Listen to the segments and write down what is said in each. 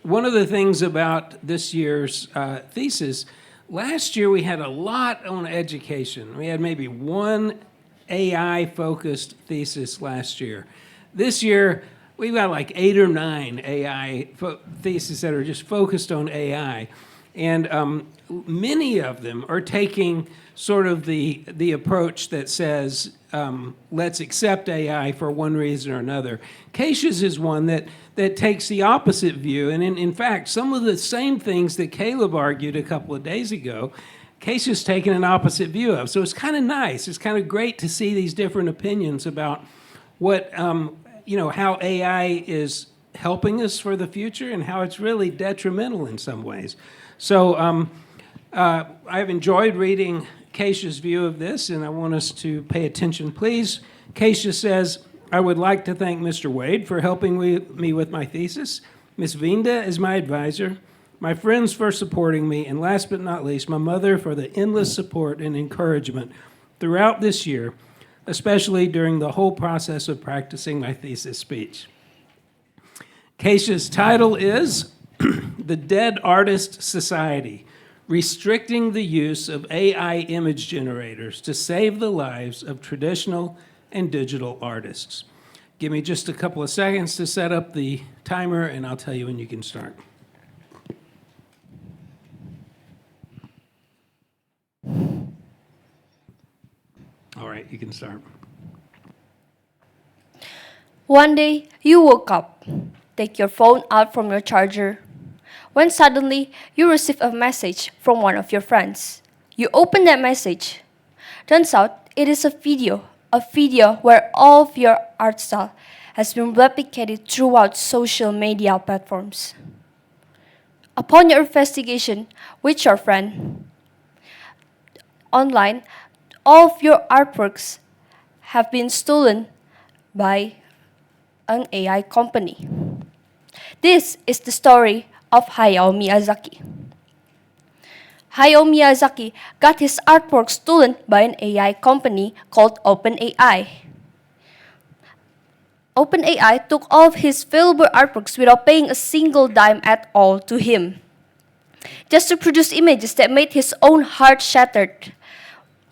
one of the things about this year's thesis, last year we had a lot on education. We had maybe one AI-focused thesis last year. This year, we've got like 8 or 9 AI theses that are just focused on AI. And many of them are taking sort of the approach that says, let's accept AI for one reason or another. Keisya's is one that takes the opposite view. And in fact, some of the same things that Caleb argued a couple of days ago, Keisya's taken an opposite view of. So it's kind of nice. It's kind of great to see these different opinions about what, how AI is helping us for the future and how it's really detrimental in some ways. So I've enjoyed reading Keisya's view of this, and I want us to pay attention, please. Keisya says, I would like to thank Mr. Wade for helping me with my thesis, Ms. Vinda is my advisor, my friends for supporting me, and last but not least, my mother for the endless support and encouragement throughout this year, especially during the whole process of practicing my thesis speech. Keisya's title is The Dead Artist Society, Restricting the Use of AI Image Generators to Save the Lives of Traditional and Digital Artists. Give me just a couple of seconds to set up the timer, and I'll tell you when you can start. All right, you can start. One day, you woke up, take your phone out from your charger, when suddenly you receive a message from one of your friends. You open that message. Turns out it is a video where all of your art style has been replicated throughout social media platforms. Upon your investigation with your friend online, all of your artworks have been stolen by an AI company. This is the story of Hayao Miyazaki. Hayao Miyazaki got his artwork stolen by an AI company called OpenAI. OpenAI took all of his valuable artworks without paying a single dime at all to him, just to produce images that made his own heart shattered.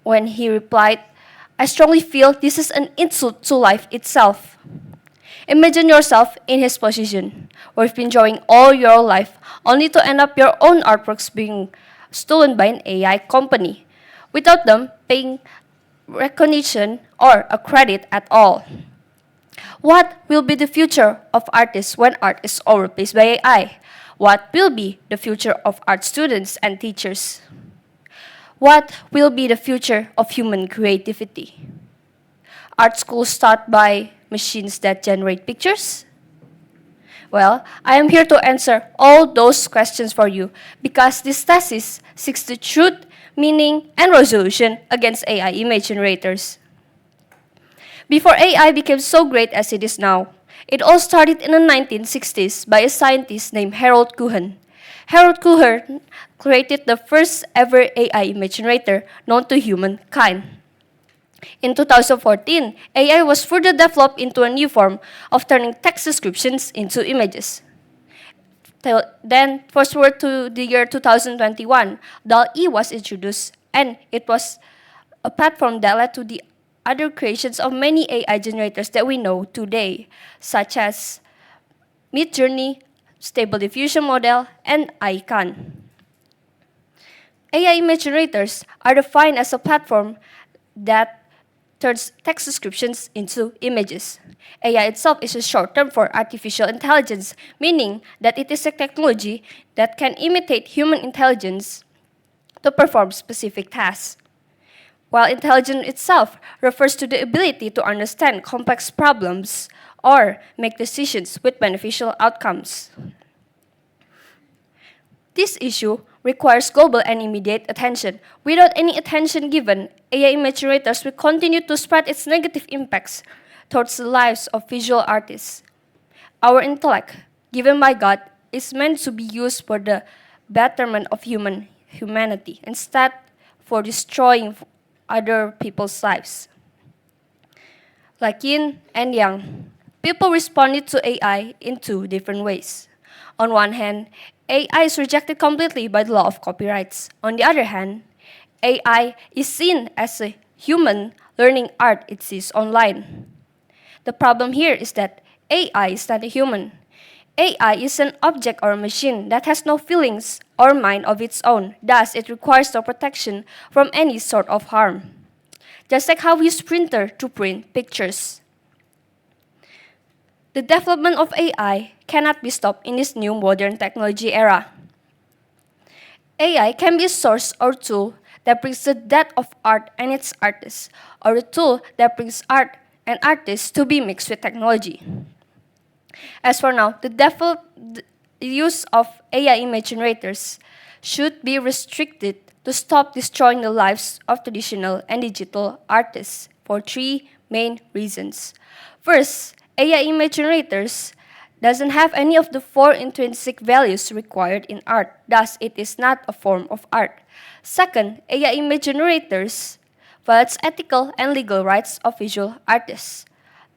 When he replied, I strongly feel this is an insult to life itself. Imagine yourself in his position, where you've been drawing all your life, only to end up your own artworks being stolen by an AI company, without them paying recognition or a credit at all. What will be the future of artists when art is all replaced by AI? What will be the future of art students and teachers? What will be the future of human creativity? Art schools taught by machines that generate pictures? Well, I am here to answer all those questions for you because this thesis seeks the truth, meaning, and resolution against AI image generators. Before AI became so great as it is now, it all started in the 1960s by a scientist named Harold Cohen. Harold Cohen created the first ever AI image generator known to humankind. In 2014, AI was further developed into a new form of turning text descriptions into images. Then, fast forward to the year 2021, DALL-E was introduced, and it was a platform that led to the other creations of many AI generators that we know today, such as Midjourney, Stable Diffusion Model, and Icon. AI image generators are defined as a platform that turns text descriptions into images. AI itself is a short term for artificial intelligence, meaning that it is a technology that can imitate human intelligence to perform specific tasks. While intelligence itself refers to the ability to understand complex problems or make decisions with beneficial outcomes. This issue requires global and immediate attention. Without any attention given, AI image generators will continue to spread its negative impacts towards the lives of visual artists. Our intellect, given by God, is meant to be used for the betterment of humanity, instead for destroying other people's lives. Like yin and yang, people responded to AI in two different ways. On one hand, AI is rejected completely by the law of copyrights. On the other hand, AI is seen as a human learning art it sees online. The problem here is that AI is not a human. AI is an object or a machine that has no feelings or mind of its own, thus it requires no protection from any sort of harm. Just like how we use printer to print pictures. The development of AI cannot be stopped in this new modern technology era. AI can be a source or tool that brings the death of art and its artists, or a tool that brings art and artists to be mixed with technology. As for now, the use of AI image generators should be restricted to stop destroying the lives of traditional and digital artists for three main reasons. First, AI image generators doesn't have any of the four intrinsic values required in art, thus it is not a form of art. Second, AI image generators violates ethical and legal rights of visual artists.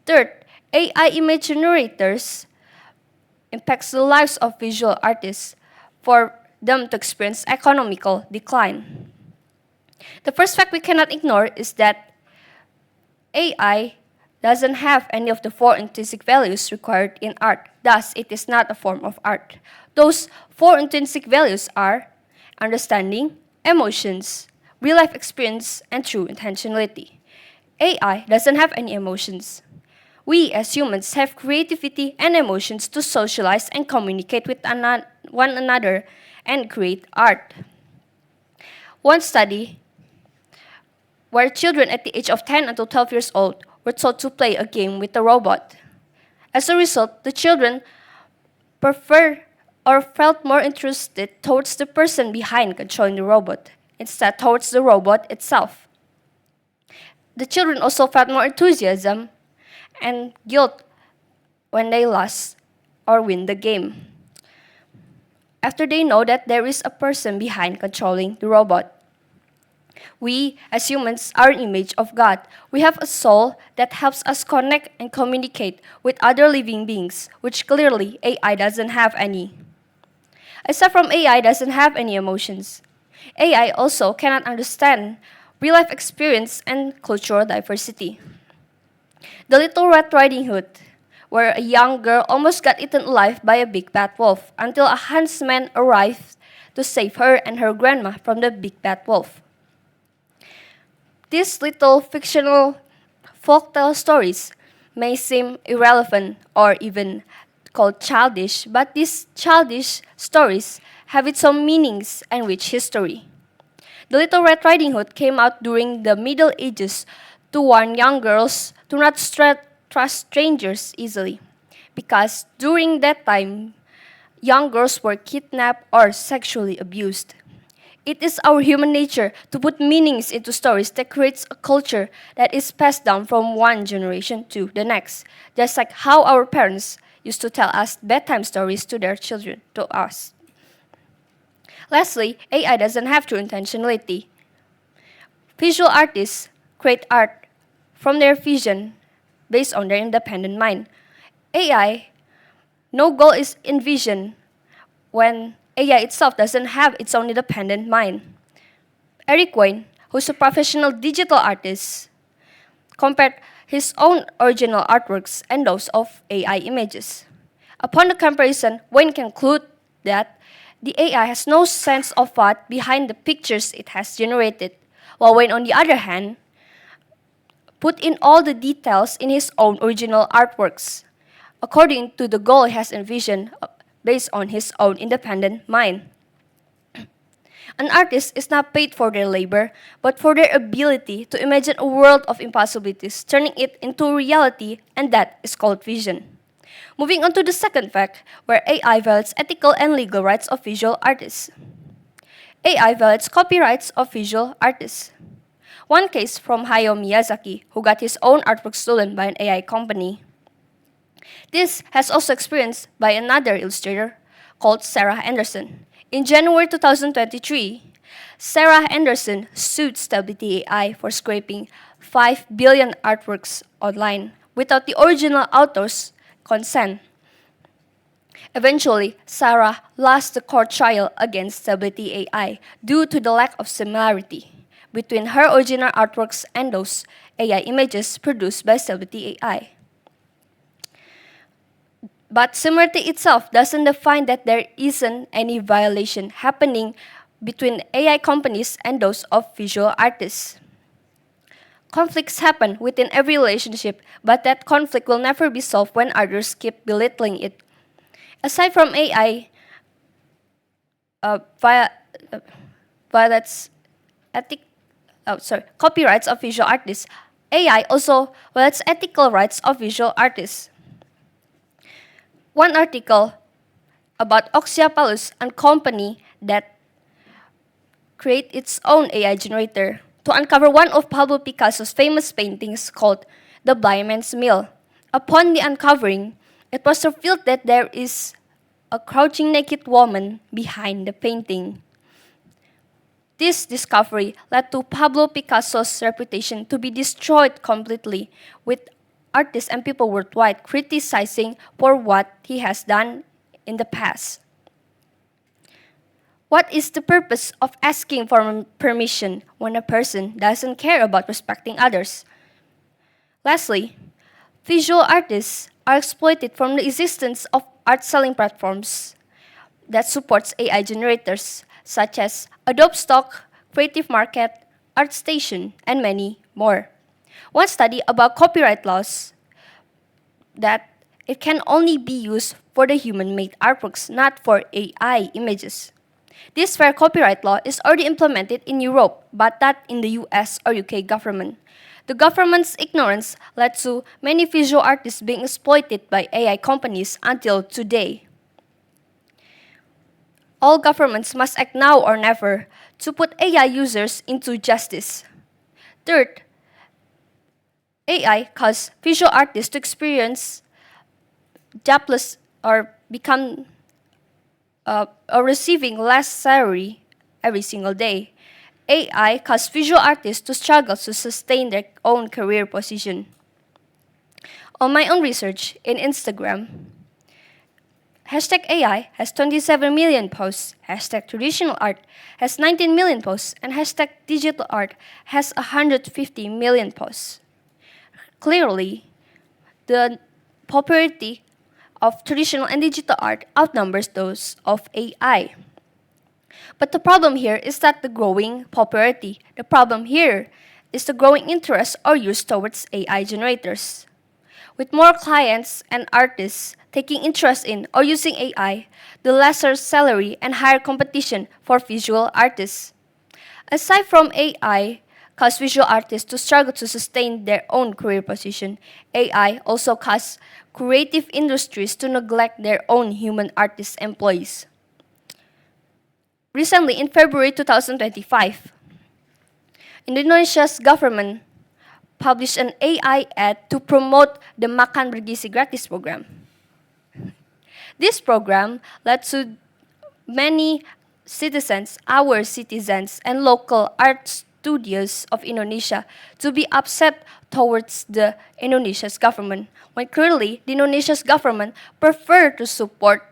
Third, AI image generators impacts the lives of visual artists for them to experience economical decline. The first fact we cannot ignore is that AI doesn't have any of the four intrinsic values required in art, thus it is not a form of art. Those four intrinsic values are understanding, emotions, real-life experience, and true intentionality. AI doesn't have any emotions. We as humans have creativity and emotions to socialize and communicate with one another and create art. One study where children at the age of 10 until 12 years old were taught to play a game with a robot. As a result, the children preferred or felt more interested towards the person behind controlling the robot, instead towards the robot itself. The children also felt more enthusiasm and guilt when they lost or win the game, after they know that there is a person behind controlling the robot. We, as humans, are an image of God. We have a soul that helps us connect and communicate with other living beings, which clearly AI doesn't have any. Aside from AI doesn't have any emotions, AI also cannot understand real-life experience and cultural diversity. The Little Red Riding Hood, where a young girl almost got eaten alive by a big bad wolf until a huntsman arrived to save her and her grandma from the big bad wolf. These little fictional folktale stories may seem irrelevant or even called childish, but these childish stories have its own meanings and rich history. The Little Red Riding Hood came out during the Middle Ages to warn young girls to not trust strangers easily, because during that time, young girls were kidnapped or sexually abused. It is our human nature to put meanings into stories that creates a culture that is passed down from one generation to the next, just like how our parents used to tell us bedtime stories to their children, to us. Lastly, AI doesn't have true intentionality. Visual artists create art from their vision based on their independent mind. AI, no goal is envisioned when AI itself doesn't have its own independent mind. Eric Wayne, who's a professional digital artist, compared his own original artworks and those of AI images. Upon the comparison, Wayne concluded that the AI has no sense of thought behind the pictures it has generated, while Wayne, on the other hand, put in all the details in his own original artworks, according to the goal he has envisioned based on his own independent mind. An artist is not paid for their labor, but for their ability to imagine a world of impossibilities, turning it into reality, and that is called vision. Moving on to the second fact, where AI violates ethical and legal rights of visual artists. AI violates copyrights of visual artists. One case from Hayao Miyazaki, who got his own artwork stolen by an AI company. This has also experienced by another illustrator called Sarah Anderson. In January 2023, Sarah Anderson sued Stability AI for scraping 5 billion artworks online without the original author's consent. Eventually, Sarah lost the court trial against Stability AI due to the lack of similarity between her original artworks and those AI images produced by Stability AI. But similarity itself doesn't define that there isn't any violation happening between AI companies and those of visual artists. Conflicts happen within every relationship, but that conflict will never be solved when others keep belittling it. Aside from AI, via violates copyrights of visual artists, AI also violates ethical rights of visual artists. One article about Oxiapalus and company that create its own AI generator to uncover one of Pablo Picasso's famous paintings called The Blind Man's Mill. Upon the uncovering, it was revealed that there is a crouching naked woman behind the painting. This discovery led to Pablo Picasso's reputation to be destroyed completely, with artists and people worldwide criticizing for what he has done in the past. What is the purpose of asking for permission when a person doesn't care about respecting others? Lastly, visual artists are exploited from the existence of art selling platforms that supports AI generators such as Adobe Stock, Creative Market, ArtStation, and many more. One study about copyright laws that it can only be used for the human-made artworks, not for AI images. This fair copyright law is already implemented in Europe, but not in the US or UK government. The government's ignorance led to many visual artists being exploited by AI companies until today. All governments must act now or never to put AI users into justice. Third, AI caused visual artists to experience jobless or become or receiving less salary every single day. AI caused visual artists to struggle to sustain their own career position. On my own research in Instagram, hashtag AI has 27 million posts, hashtag traditional art has 19 million posts, and hashtag digital art has 150 million posts. Clearly, the popularity of traditional and digital art outnumbers those of AI. But the problem here is not the growing popularity. The problem here is the growing interest or use towards AI generators. With more clients and artists taking interest in or using AI, the lesser salary and higher competition for visual artists. Aside from AI, cause visual artists to struggle to sustain their own career position, AI also causes creative industries to neglect their own human artist employees. Recently, in February 2025, Indonesia's government published an AI ad to promote the Makan Bergizi Gratis program. This program led to many citizens, our citizens, and local art studios of Indonesia to be upset towards the Indonesia's government, when clearly the Indonesia's government prefer to support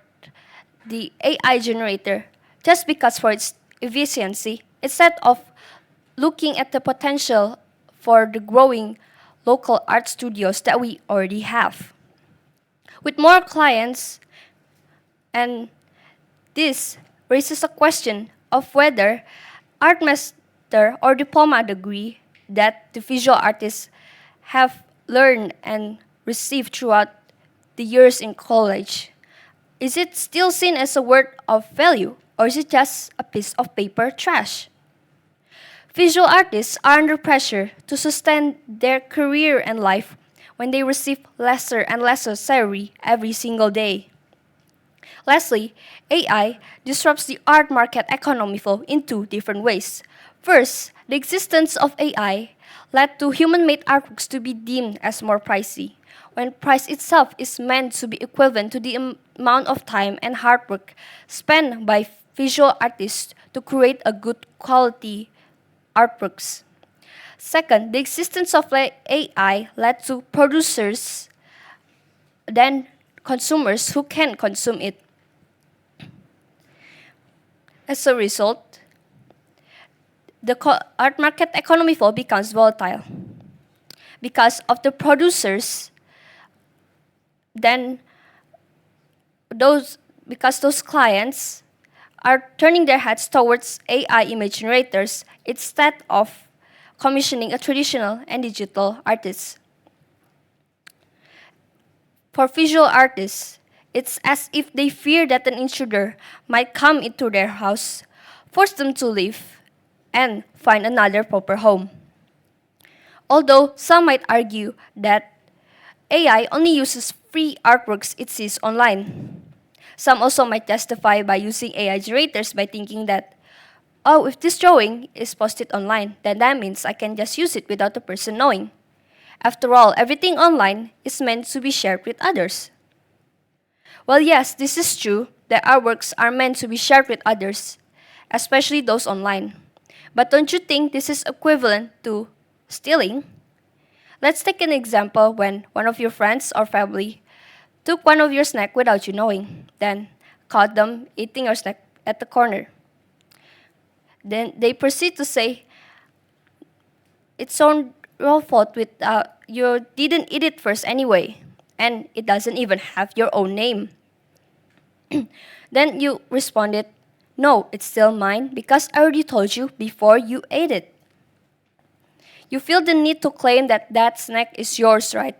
the AI generator just because for its efficiency, instead of looking at the potential for the growing local art studios that we already have. With more clients, and this raises a question of whether art master or diploma degree that the visual artists have learned and received throughout the years in college, is it still seen as a word of value, or is it just a piece of paper trash? Visual artists are under pressure to sustain their career and life when they receive lesser and lesser salary every single day. Lastly, AI disrupts the art market economy flow in two different ways. First, the existence of AI led to human-made artworks to be deemed as more pricey, when price itself is meant to be equivalent to the amount of time and hard work spent by visual artists to create a good quality artworks. Second, the existence of AI led to producers then consumers who can consume it. As a result, the art market economy flow becomes volatile. Because of the producers, then because those clients are turning their heads towards AI image generators instead of commissioning a traditional and digital artist. For visual artists, it's as if they fear that an intruder might come into their house, force them to leave, and find another proper home. Although some might argue that AI only uses free artworks it sees online. Some also might justify by using AI generators by thinking that, oh, if this drawing is posted online, then that means I can just use it without the person knowing. After all, everything online is meant to be shared with others. Well, yes, this is true that our works are meant to be shared with others, especially those online. But don't you think this is equivalent to stealing? Let's take an example when one of your friends or family took one of your snacks without you knowing, then caught them eating your snack at the corner. Then they proceed to say, it's your fault you didn't eat it first anyway, and it doesn't even have your own name. Then you responded, no, it's still mine because I already told you before you ate it. You feel the need to claim that that snack is yours, right?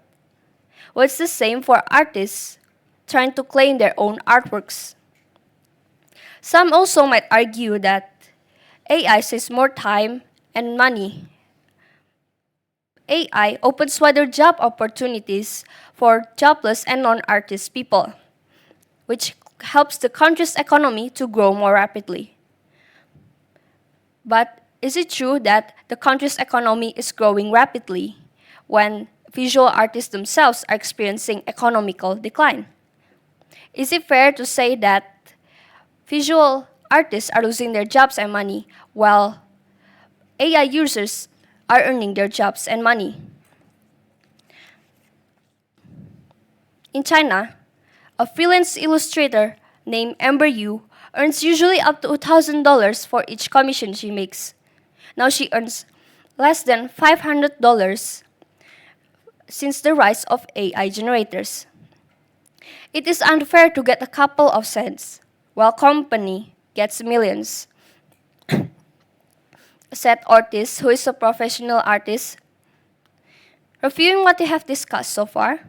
Well, it's the same for artists trying to claim their own artworks. Some also might argue that AI saves more time and money. AI opens wider job opportunities for jobless and non-artist people, which helps the country's economy to grow more rapidly. But is it true that the country's economy is growing rapidly when visual artists themselves are experiencing economical decline? Is it fair to say that visual artists are losing their jobs and money while AI users are earning their jobs and money? In China, a freelance illustrator named Amber Yu earns usually up to $1,000 for each commission she makes. Now she earns less than $500 since the rise of AI generators. It is unfair to get a couple of cents, while company gets millions, said Ortiz, who is a professional artist. Reviewing what we have discussed so far,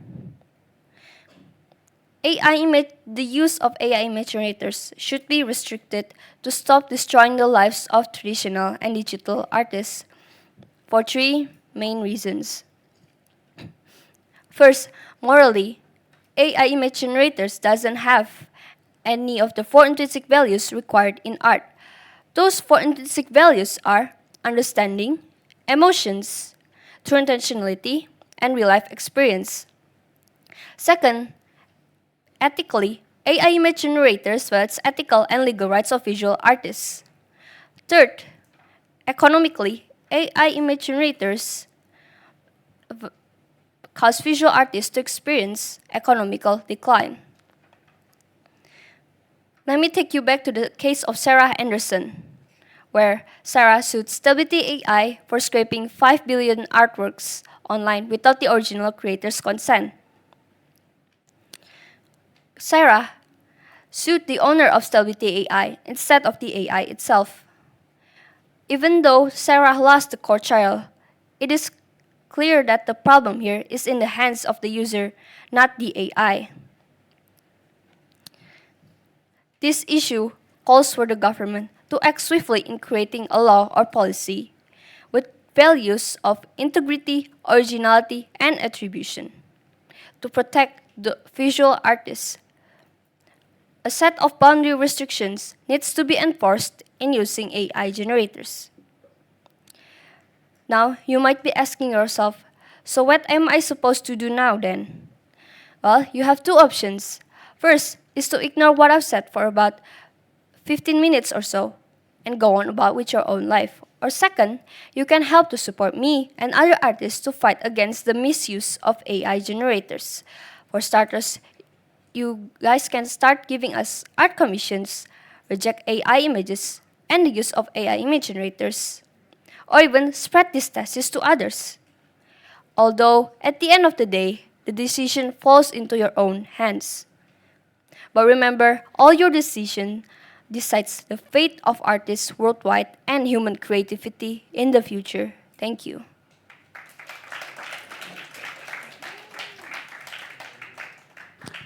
the use of AI image generators should be restricted to stop destroying the lives of traditional and digital artists for three main reasons. First, morally, AI image generators doesn't have any of the four intrinsic values required in art. Those four intrinsic values are understanding, emotions, true intentionality, and real-life experience. Second, ethically, AI image generators violates ethical and legal rights of visual artists. Third, economically, AI image generators cause visual artists to experience economical decline. Let me take you back to the case of Sarah Anderson, where Sarah sued Stability AI for scraping 5 billion artworks online without the original creator's consent. Sarah sued the owner of Stability AI instead of the AI itself. Even though Sarah lost the court trial, it is clear that the problem here is in the hands of the user, not the AI. This issue calls for the government to act swiftly in creating a law or policy with values of integrity, originality, and attribution to protect the visual artists. A set of boundary restrictions needs to be enforced in using AI generators. Now, you might be asking yourself, so what am I supposed to do now then? Well, you have two options. First is to ignore what I've said for about 15 minutes or so and go on about with your own life. Or second, you can help to support me and other artists to fight against the misuse of AI generators. For starters, you guys can start giving us art commissions, reject AI images, and the use of AI image generators, or even spread this thesis to others. Although, at the end of the day, the decision falls into your own hands. But remember, all your decision decides the fate of artists worldwide and human creativity in the future. Thank you.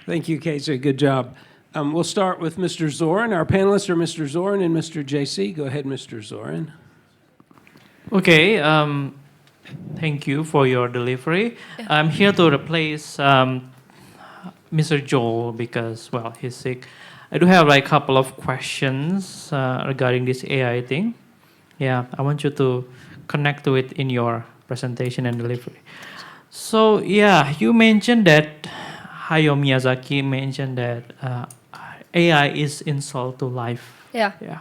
Thank you, Keisya. Good job. We'll start with Mr. Zoran. Our panelists are Mr. Zoran and Mr. JC. Go ahead, Mr. Zoran. Okay, thank you for your delivery. I'm here to replace Mr. Joel because, well, he's sick. I do have like a couple of questions regarding this AI thing. Yeah, I want you to connect to it in your presentation and delivery. So, yeah, you mentioned that Hayao Miyazaki mentioned that AI is insult to life. Yeah. Yeah.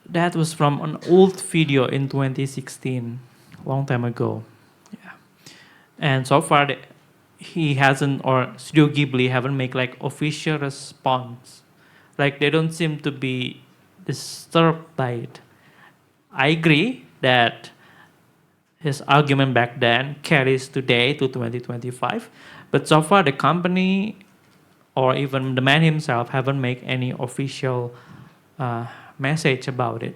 That was from an old video in 2016, long time ago. Yeah. And so far, he hasn't, or Studio Ghibli haven't made like official response. Like they don't seem to be disturbed by it. I agree that his argument back then carries today to 2025, but so far the company or even the man himself haven't made any official message about it.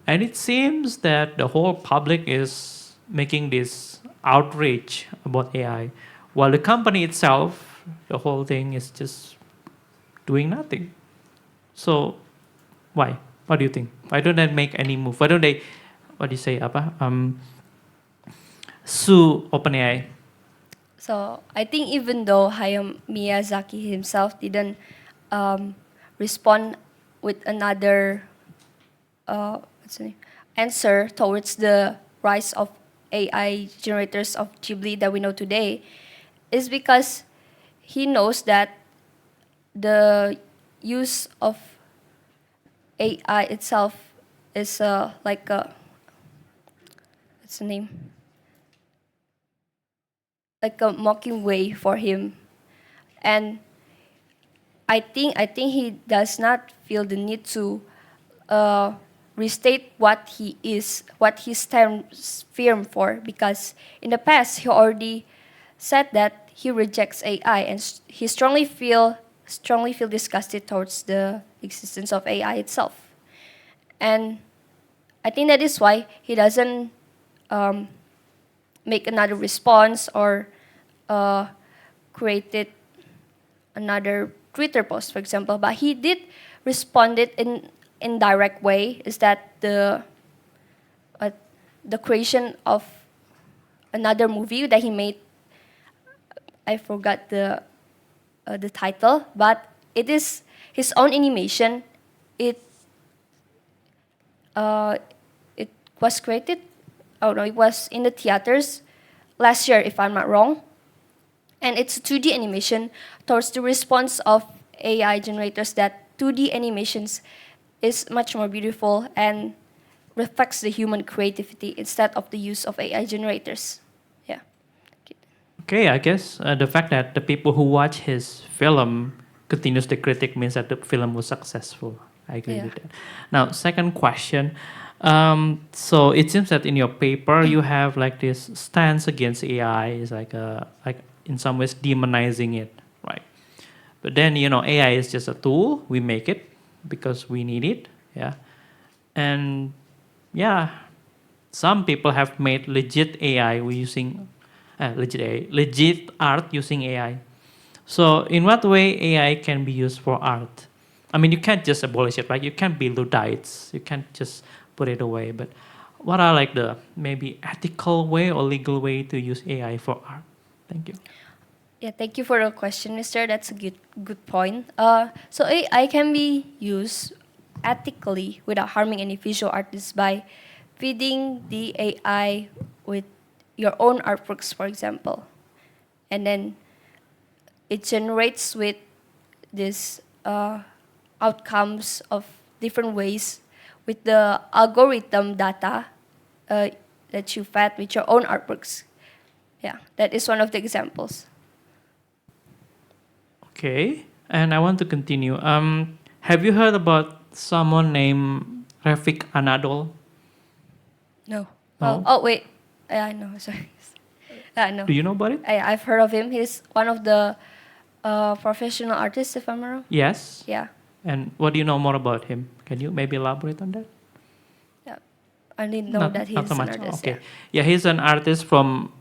And it seems that the whole public is making this outrage about AI, while the company itself, the whole thing is just doing nothing. So why? What do you think? Why don't they make any move? Why don't they, what do you say, sue OpenAI? So I think even though Hayao Miyazaki himself didn't respond with another answer towards the rise of AI generators of Ghibli that we know today, is because he knows that the use of AI itself is like a, what's the name? Like a mocking way for him, and I think he does not feel the need to restate what he stands firm for, because in the past he already said that he rejects AI and he strongly feel disgusted towards the existence of AI itself, and I think that is why he doesn't make another response or created another Twitter post, for example. But he did respond it in indirect way. Is that the creation of another movie that he made? I forgot the title, but it is his own animation. It was created. Oh no, it was in the theaters last year, if I'm not wrong. And it's a 2D animation towards the response of AI generators that 2D animations is much more beautiful and reflects the human creativity instead of the use of AI generators. Yeah. Okay, I guess the fact that the people who watch his film continues the critic means that the film was successful. I agree with that. Now, second question. So it seems that in your paper you have like this stance against AI is like in some ways demonizing it, right? But then AI is just a tool. We make it because we need it, yeah. And yeah, some people have made legit AI using legit art using AI. So in what way AI can be used for art? I mean, you can't just abolish it, right? You can't be Luddites. You can't just put it away. But what are like the maybe ethical way or legal way to use AI for art? Thank you. Yeah, thank you for the question, Mister. That's a good point. So AI can be used ethically without harming any visual artists by feeding the AI with your own artworks, for example, and then it generates with this outcomes of different ways with the algorithm data that you fed with your own artworks. Yeah, that is one of the examples. Okay, and I want to continue. Have you heard about someone named Refik Anadol? No. No? Oh, wait. Yeah, I know. Sorry. No. Do you know about it? I've heard of him. He's one of the professional artists, if I'm not wrong. Yes. Yeah. And what do you know more about him? Can you maybe elaborate on that? Yeah. I didn't know that Not he's so an much. artist. Okay. Yeah, he's an artist from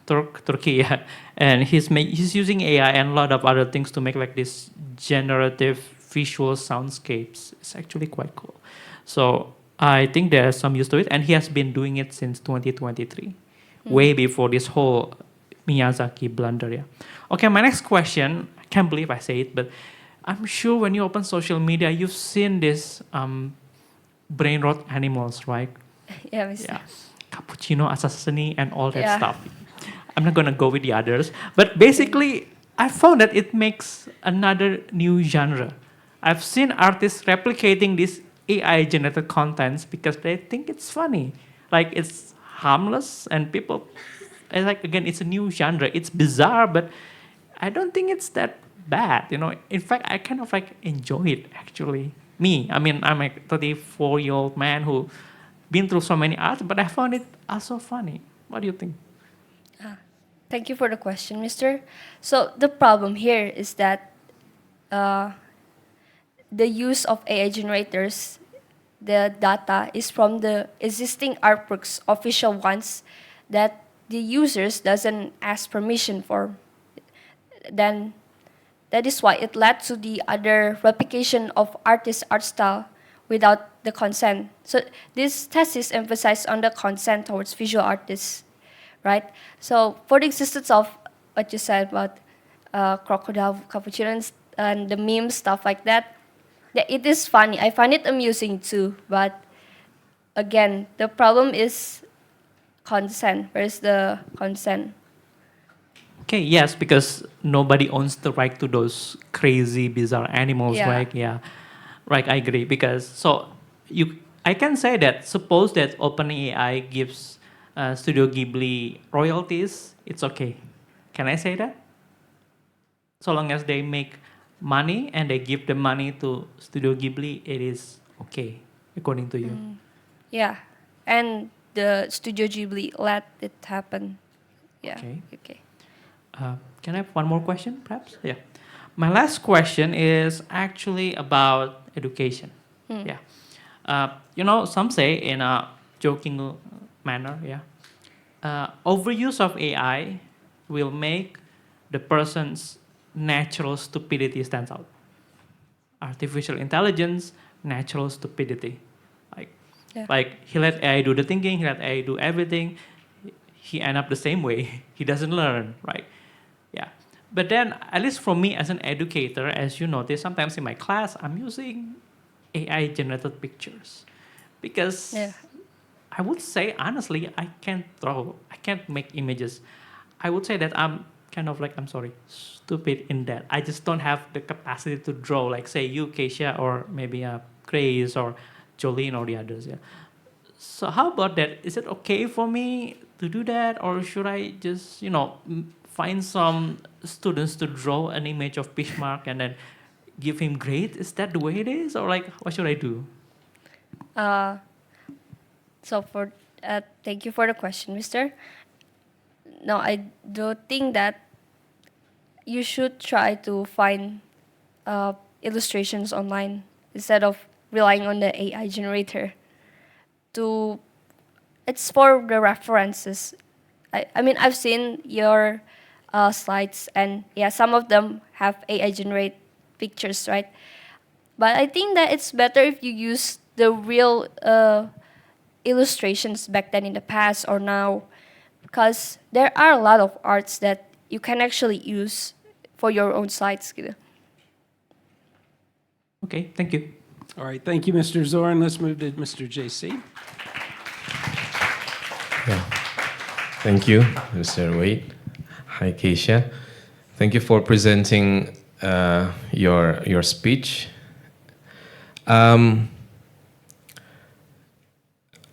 Turkey, yeah. And he's using AI and a lot of other things to make like this generative visual soundscapes. It's actually quite cool. So I think there's some use to it, and he has been doing it since 2023, way before this whole Miyazaki blunder. Yeah. Okay, my next question. I can't believe I say it, but I'm sure when you open social media, you've seen this brain rot animals, right? Yeah, Mr. Yeah, cappuccino assassin and all that Yeah. stuff. I'm not gonna go with the others, but basically, I found that it makes another new genre. I've seen artists replicating these AI generated contents because they think it's funny, like it's harmless, and people, and like again, it's a new genre. It's bizarre, but I don't think it's that bad. In fact, I kind of like enjoy it actually. Me, I mean, I'm a 34-year-old man who been through so many arts, but I found it also funny. What do you think? Thank you for the question, Mister. So the problem here is that uh, the use of AI generators, the data is from the existing artworks, official ones, that the users doesn't ask permission for. Then that is why it led to the other replication of artist art style without the consent. So this thesis emphasized on the consent towards visual artists, right? So for the existence of what you said about crocodile cappuccinos and the meme stuff like that, it is funny. I find it amusing too, but again, the problem is consent. Where's the consent? Okay, yes, because nobody owns the right to those crazy, bizarre animals, Yeah. right? Yeah, right. I agree because I can say that suppose that OpenAI gives Studio Ghibli royalties, it's okay. Can I say that? So long as they make money and they give the money to Studio Ghibli, it is okay, according to you. Yeah, and the Studio Ghibli let it happen. Yeah. Okay. Okay. Can I have one more question, perhaps? Yeah. My last question is actually about education. Yeah. Some say in a joking manner, yeah, overuse of AI will make the person's natural stupidity stands out. Artificial intelligence, natural stupidity. Like, Yeah. like he let AI do the thinking, he let AI do everything. He end up the same way. He doesn't learn, right? Yeah. But then, at least for me as an educator, as you notice, sometimes in my class, I'm using AI generated pictures because Yeah. I would say honestly, I can't make images. I would say that I'm kind of like, I'm sorry, stupid in that. I just don't have the capacity to draw, like say you, Keisha, or maybe Grace or Jolene or the others. Yeah. So how about that? Is it okay for me to do that, or should I just, find some students to draw an image of Bismarck and then give him grade? Is that the way it is, or like what should I do? Uh, so for thank you for the question, Mister. No, I do think that you should try to find illustrations online instead of relying on the AI generator. To it's for the references. I mean I've seen your slides, and yeah, some of them have AI generate pictures, right? But I think that it's better if you use the real illustrations back then in the past or now, because there are a lot of arts that you can actually use for your own sites. Gitu. Okay, thank you. All right, thank you, Mr. Zoran. Let's move to Mr. JC. Yeah. Thank you, Mr. Wade. Hi, Keisha. Thank you for presenting your speech.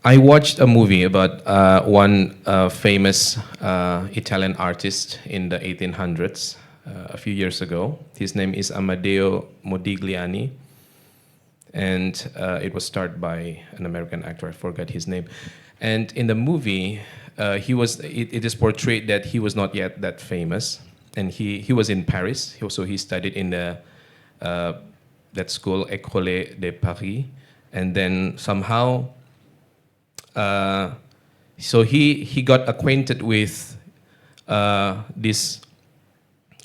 I watched a movie about one famous Italian artist in the 1800s. a few years ago. His name is Amadeo Modigliani, and it was starred by an American actor. I forgot his name. And in the movie, it is portrayed that he was not yet that famous, and he was in Paris. So he studied in that school, École de Paris, and then somehow, so he got acquainted with this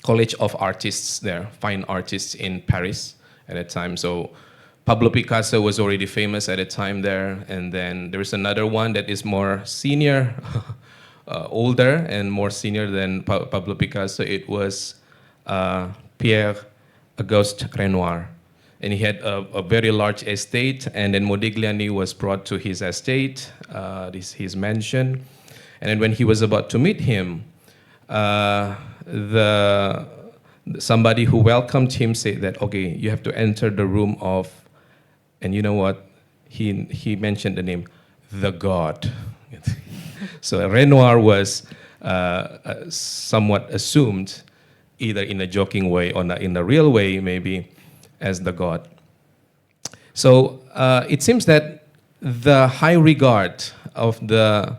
college of artists there, fine artists in Paris at that time. So Pablo Picasso was already famous at the time there, and then there's another one that is more senior, older and more senior than Pablo Picasso. It was Pierre Auguste Renoir, and he had a very large estate. And then Modigliani was brought to his estate, his mansion, and then when he was about to meet him, somebody who welcomed him said that, okay, you have to enter the room of. And you know what? He mentioned the name, the God. So Renoir was somewhat assumed, either in a joking way or in a real way, maybe, as the God. So it seems that the high regard of the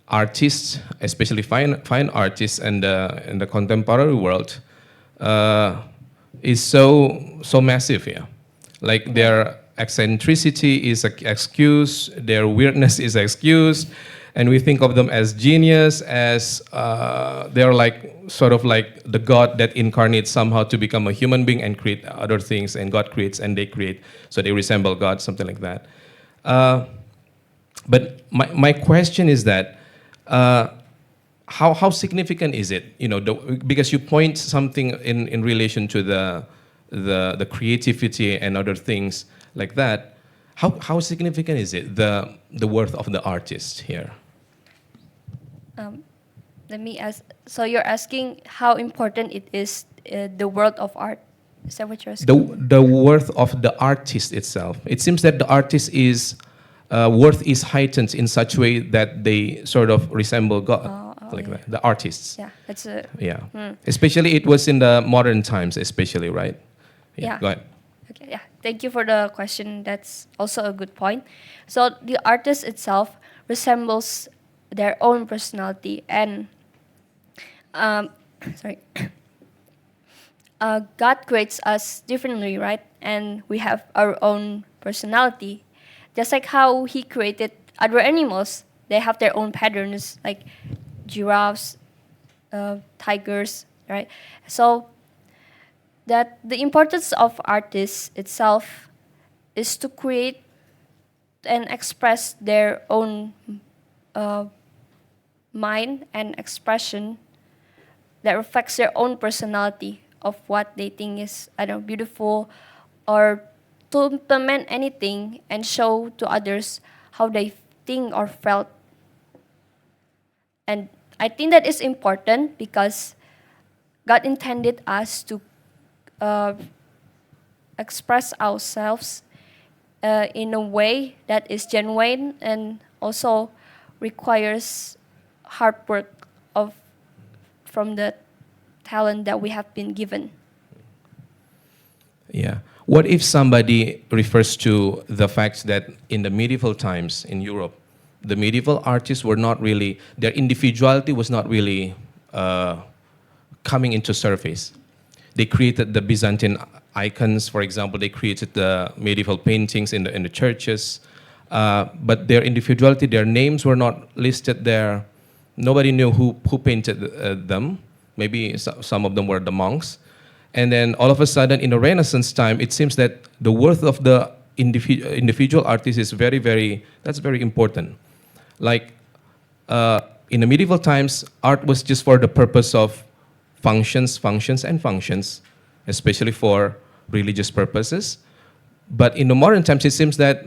artists, especially fine artists in the contemporary world, is so massive here. Like their eccentricity is excused, their weirdness is excused, and we think of them as genius, as they're like sort of like the God that incarnates somehow to become a human being and create other things, and God creates and they create, so they resemble God, something like that. But my question is that how significant is it? You know, because you point something in relation to the creativity and other things like that. How significant is it, the worth of the artist here? Let me ask. So you're asking how important it is, the world of art. Is that what you're asking? The worth of the artist itself. It seems that the artist is worth is heightened in such way that they sort of resemble God, like yeah. that. The artists. Yeah, that's a. Yeah. Especially it was in the modern times, especially, right? Yeah. Go ahead. Okay, yeah. Thank you for the question. That's also a good point. So the artist itself resembles their own personality, and sorry, God creates us differently, right? And we have our own personality, just like how He created other animals. They have their own patterns, like giraffes, tigers, right? So that the importance of artists itself is to create and express their own mind and expression that reflects their own personality of what they think is, I don't know, beautiful, or to implement anything and show to others how they think or felt. And I think that is important because God intended us to express ourselves in a way that is genuine and also requires hard work from the talent that we have been given. Yeah. What if somebody refers to the fact that in the medieval times in Europe, the medieval artists were not really, their individuality was not really coming into surface. They created the Byzantine icons, for example. They created the medieval paintings in the churches, but their individuality, their names were not listed there. Nobody knew who painted them. Maybe some of them were the monks. And then all of a sudden, in the Renaissance time, it seems that the worth of the individual artist is that's very important. Like in the medieval times, art was just for the purpose of functions, especially for religious purposes. But in the modern times, it seems that,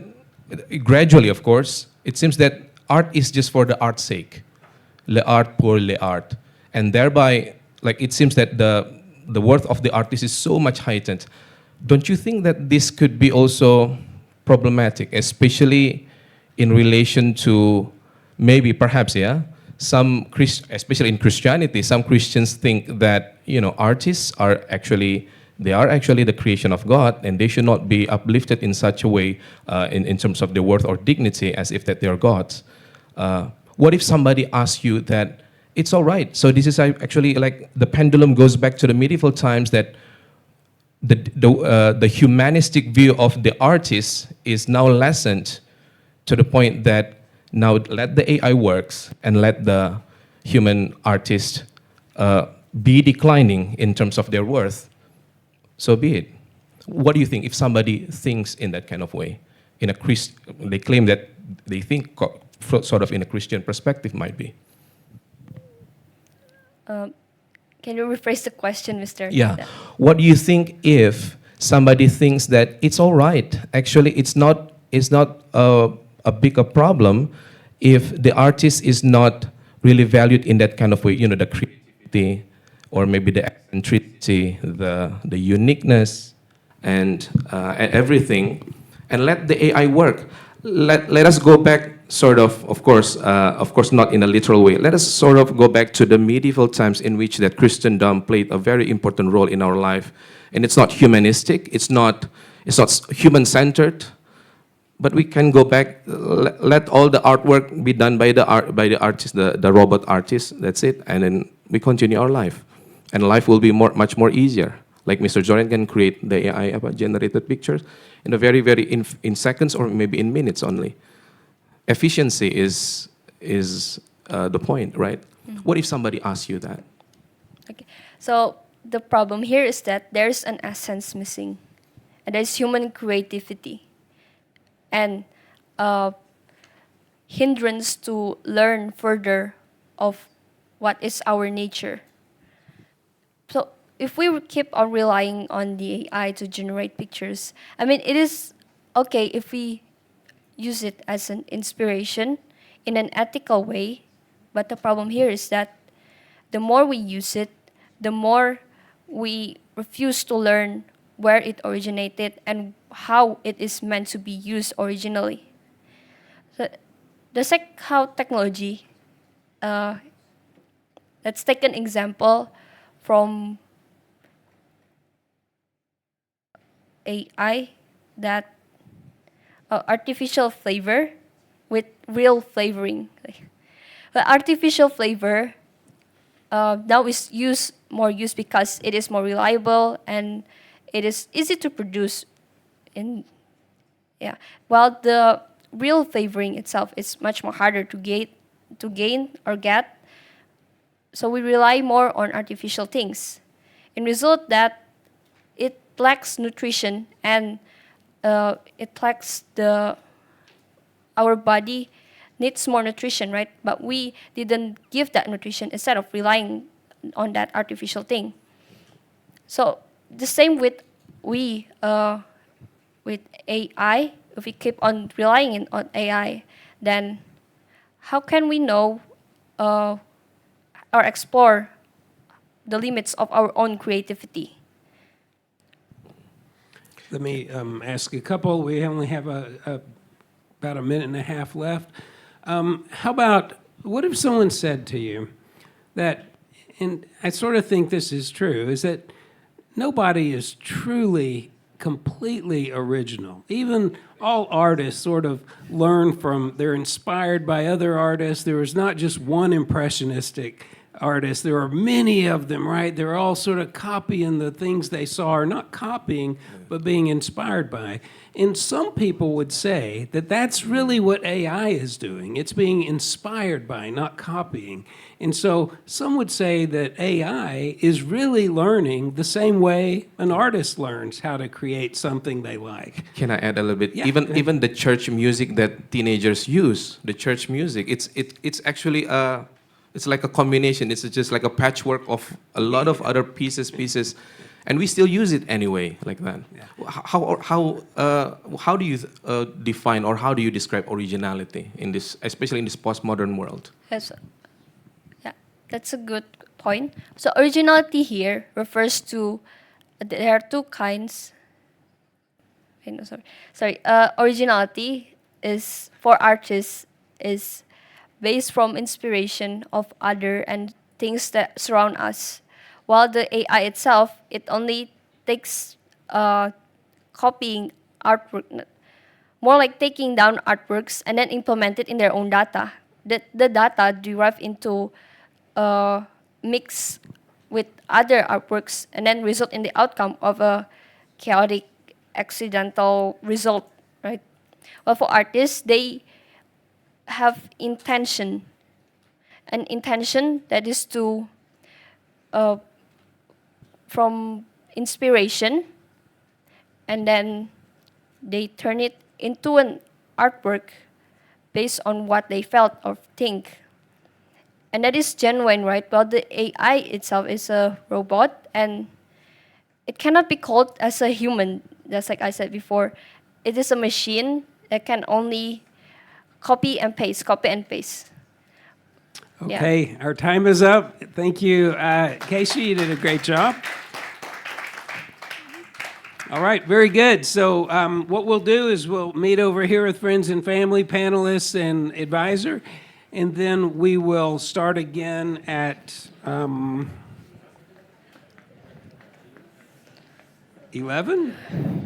gradually, of course, it seems that art is just for the art's sake. L'art pour l'art. And thereby, like, it seems that the worth of the artist is so much heightened. Don't you think that this could be also problematic, especially in relation to maybe, perhaps, especially in Christianity, some Christians think that artists are actually the creation of God, and they should not be uplifted in such a way in terms of their worth or dignity as if that they are gods. What if somebody asks you that it's all right? So this is actually like the pendulum goes back to the medieval times, that the humanistic view of the artist is now lessened to the point that now let the AI works and let the human artist be declining in terms of their worth. So be it. What do you think if somebody thinks in that kind of way? They claim that they think sort of in a Christian perspective might be. Can you rephrase the question, Mr. Yeah. Nada? What do you think if somebody thinks that it's all right? Actually, it's not a bigger problem if the artist is not really valued in that kind of way. The creativity, or maybe the eccentricity, the uniqueness, and everything, and let the AI work. Let us go back, sort of course, not in a literal way. Let us sort of go back to the medieval times in which that Christendom played a very important role in our life, and it's not humanistic, it's not human-centered, but we can go back. Let all the artwork be done by the artist, the robot artist. That's it, and then we continue our life, and life will be much more easier. Like Mr. Joran can create the AI generated pictures in a very in seconds or maybe in minutes only. Efficiency is the point, right? Mm-hmm. What if somebody asks you that? Okay. So the problem here is that there's an essence missing, and there's human creativity, and hindrance to learn further of what is our nature. So if we keep on relying on the AI to generate pictures, I mean, it is okay if we use it as an inspiration in an ethical way, but the problem here is that the more we use it, the more we refuse to learn where it originated and how it is meant to be used originally. So how technology, let's take an example from AI, that artificial flavor with real flavoring. The artificial flavor now is more used because it is more reliable and it is easy to produce. While the real flavoring itself is much more harder to gain or get. So we rely more on artificial things. In result that it lacks nutrition, and it lacks our body needs more nutrition, right? But we didn't give that nutrition instead of relying on that artificial thing. So the same with AI. If we keep on relying on AI, then how can we know or explore the limits of our own creativity? Let me ask a couple. We only have about a minute and a half left. How about, what if someone said to you that, and I sort of think this is true, is that nobody is truly completely original. Even all artists sort of learn they're inspired by other artists. There is not just one impressionistic artist. There are many of them, right? They're all sort of copying the things they saw, or not copying, but being inspired by. And some people would say that that's really what AI is doing. It's being inspired by, not copying. And so some would say that AI is really learning the same way an artist learns how to create something they like. Can I add a little bit? Yeah. Even the church music that teenagers use, the church music, it's actually it's like a combination. It's just like a patchwork of a lot of other pieces, and we still use it anyway, like that. Yeah. How do you define, or how do you describe originality in this, especially in this postmodern world? Yes. Yeah, that's a good point. So originality here refers to, there are two kinds. Originality is, for artists, is based from inspiration of other and things that surround us. While the AI itself, it only takes copying artwork, more like taking down artworks and then implement it in their own data. The data derived into mix with other artworks and then result in the outcome of a chaotic, accidental result, right? Well, for artists, they have intention, an intention that is to, from inspiration, and then they turn it into an artwork based on what they felt or think. And that is genuine, right? Well, the AI itself is a robot and it cannot be called as a human, just like I said before. It is a machine that can only copy and paste, copy and paste. Yeah. Okay, our time is up. Thank you, Keisya. You did a great job. All right, very good. So what we'll do is we'll meet over here with friends and family, panelists, and advisor, and then we will start again at 11.